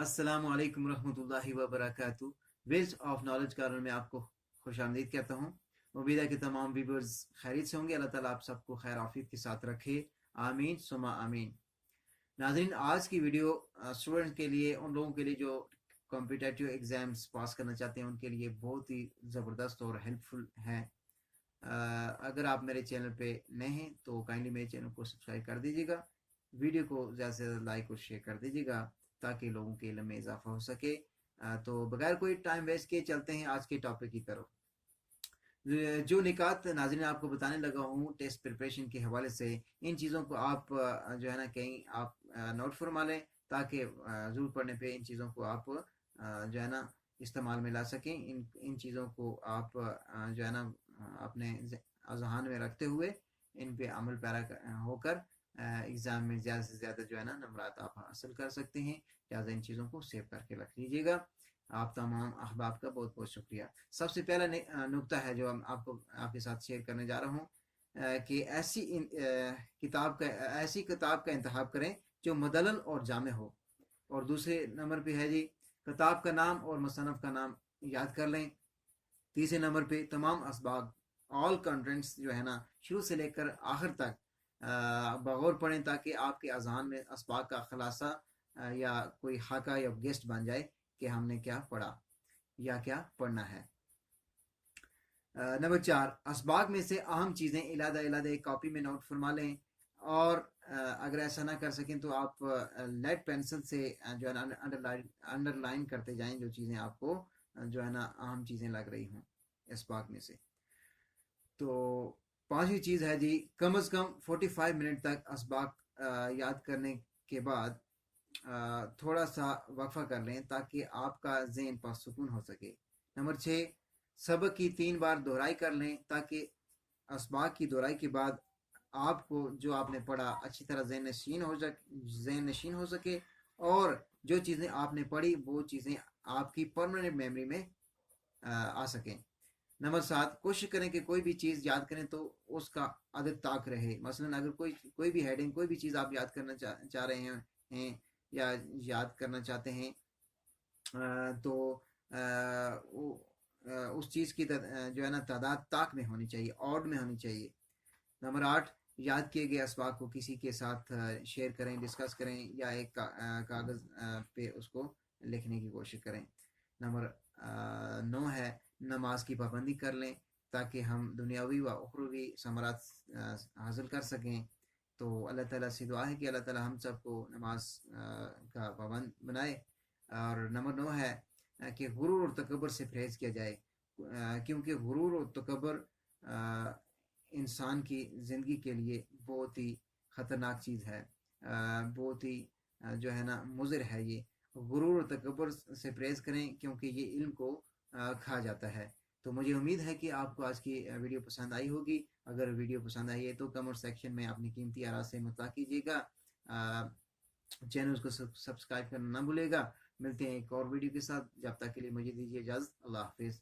अस्सलाम वालेकुम रहमतुल्लाहि व बरकातहू। वेल्स ऑफ नॉलेज कार्नर में आपको खुश आमदीद कहता हूँ। उम्मीद है कि तमाम व्यूअर्स खैरियत से होंगे। अल्लाह ताला आप सबको खैर आफियत के साथ रखे, आमीन सुमा आमीन। नाज़रीन, आज की वीडियो स्टूडेंट के लिए, उन लोगों के लिए जो कॉम्पिटिटिव एग्ज़ाम्स पास करना चाहते हैं, उनके लिए बहुत ही ज़बरदस्त और हेल्पफुल है। अगर आप मेरे चैनल पे नए हैं तो काइंडली मेरे चैनल को सब्सक्राइब कर दीजिएगा, वीडियो को ज़्यादा से ज़्यादा लाइक और शेयर कर दीजिएगा ताकि लोगों के इल्म में इजाफा हो सके। तो बगैर कोई टाइम वेस्ट किए चलते हैं आज के टॉपिक की तरफ। जो निकात नाज़रीन आपको बताने लगा हूँ टेस्ट प्रिपरेशन के हवाले से, इन चीज़ों को आप जो है ना कहीं आप नोट फरमा लें ताकि ज़रूरत पड़ने पे इन चीज़ों को आप जो है ना इस्तेमाल में ला सकें। इन चीज़ों को आप जो है ना अपने अजहान में रखते हुए इन पे अमल पैरा होकर एग्ज़ाम में ज़्यादा से ज़्यादा जो है ना नंबरात आप हासिल कर सकते हैं। लिहाजा इन चीज़ों को सेव करके रख लीजिएगा। आप तमाम अहबाब का बहुत बहुत शुक्रिया। सबसे पहला नुक्ता है जो हम आपके साथ शेयर करने जा रहा हूँ कि ऐसी किताब का इंतखाब करें जो मुदल्लल और जामे हो। और दूसरे नंबर पे है जी, किताब का नाम और मुसन्नफ़ का नाम याद कर लें। तीसरे नंबर पे तमाम असबाब, ऑल कंटेंट्स जो है ना शुरू से लेकर आखिर तक बगौर पढ़ें ताकि आपके अज़हान में असबाब का खुलासा या कोई खाका या गेस्ट बन जाए कि हमने क्या पढ़ा या क्या पढ़ना है। नंबर 4, असबाग में से अहम चीज़ें इलादा इलादा एक कॉपी में नोट फरमा लें। और अगर ऐसा ना कर सकें तो आप लेड पेंसिल से जो है ना अंडरलाइन करते जाएं जो चीज़ें आपको जो है ना अहम चीज़ें लग रही हों असबाग में से। तो पांचवी चीज़ है जी, कम अज़ कम 45 मिनट तक असबाग याद करने के बाद थोड़ा सा वक्फा कर लें ताकि आपका ज़हन पुरसुकून हो सके। नंबर 6, सबक की 3 बार दोहराई कर लें ताकि असबाग की दोहराई के बाद आपको जो आपने पढ़ा अच्छी तरह ज़हन नशीन हो सके और जो चीज़ें आपने पढ़ी वो चीज़ें आपकी परमानेंट मेमोरी में आ सकें। नंबर 7, कोशिश करें कि कोई भी चीज़ याद करें तो उसका अदद ताक रहे। मसलन अगर कोई भी हेडिंग, कोई भी चीज़ आप याद करना चाह रहे हैं या याद करना चाहते हैं तो उस चीज़ की जो है ना तादाद ताक में होनी चाहिए, ऑड में होनी चाहिए। नंबर 8, याद किए गए असबाब को किसी के साथ शेयर करें, डिस्कस करें या एक कागज़ पे उसको लिखने की कोशिश करें। नंबर 9 है, नमाज की पाबंदी कर लें ताकि हम दुनियावी व उखरवी समरात हासिल कर सकें। तो अल्लाह ताला से दुआ है कि अल्लाह ताला हम सबको नमाज का पाबंद बनाए। और नंबर 9 है कि गुरूर और तकबर से परहेज़ किया जाए क्योंकि गुरूर और तकबर इंसान की ज़िंदगी के लिए बहुत ही ख़तरनाक चीज़ है, बहुत ही जो है ना मुज़िर है। ये गुरूर और तकबर से परहेज़ करें क्योंकि ये इल्म को खा जाता है। तो मुझे उम्मीद है कि आपको आज की वीडियो पसंद आई होगी। अगर वीडियो पसंद आई है तो कमेंट सेक्शन में अपनी कीमती आरा से मुतला कीजिएगा। चैनल को सब्सक्राइब करना ना भूलेगा। मिलते हैं एक और वीडियो के साथ, जब तक के लिए मुझे दीजिए इजाज़त। अल्लाह हाफिज़।